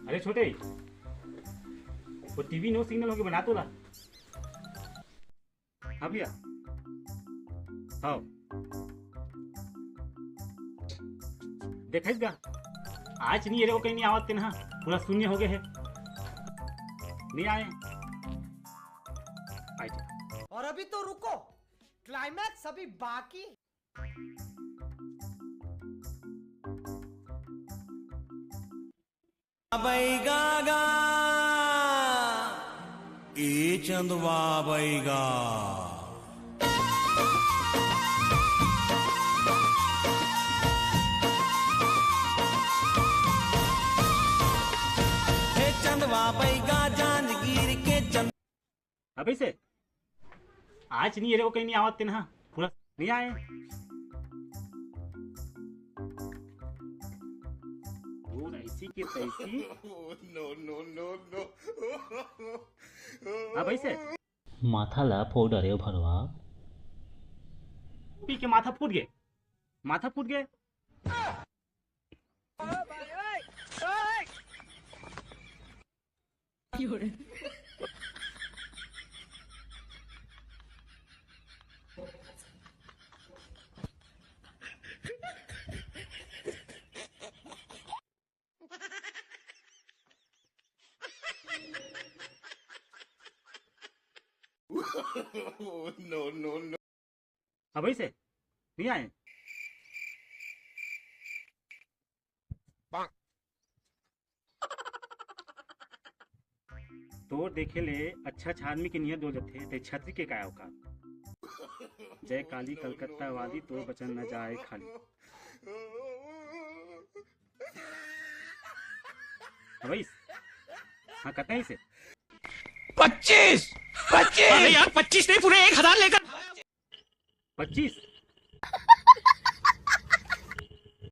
अरे छोटे, वो टीवी नो सिग्नल होके बना तो ला। हाँ भैया। हाँ देखा गा, आज नहीं वो कहीं नहीं आवत ना, पूरा शून्य हो गए है, नहीं आए। और अभी तो रुको, क्लाइमैक्स अभी बाकी। बैगा ए चंदवा बैगा हे चंदवा बैगा जांजगीर के चंद। अभी से आज नहीं वो कहीं नहीं आवत ना, पूरा नहीं आए। ऐसी की तैसी। हाँ भाई से माथाला फोड़ रे भरवा पी के माथा फूट गए, माथा फूट गए। no. हाँ भाई से नहीं आए। तो देखे ले अच्छा आदमी के नियत दो जथे ते छतरी के काया का। जय काली कलकत्ता वाली तो बचन न जाए खाली। हाँ भाई हाँ कहते हैं इसे 25 25 अरे यार 25 नहीं, पूरे 1000 लेकर 25।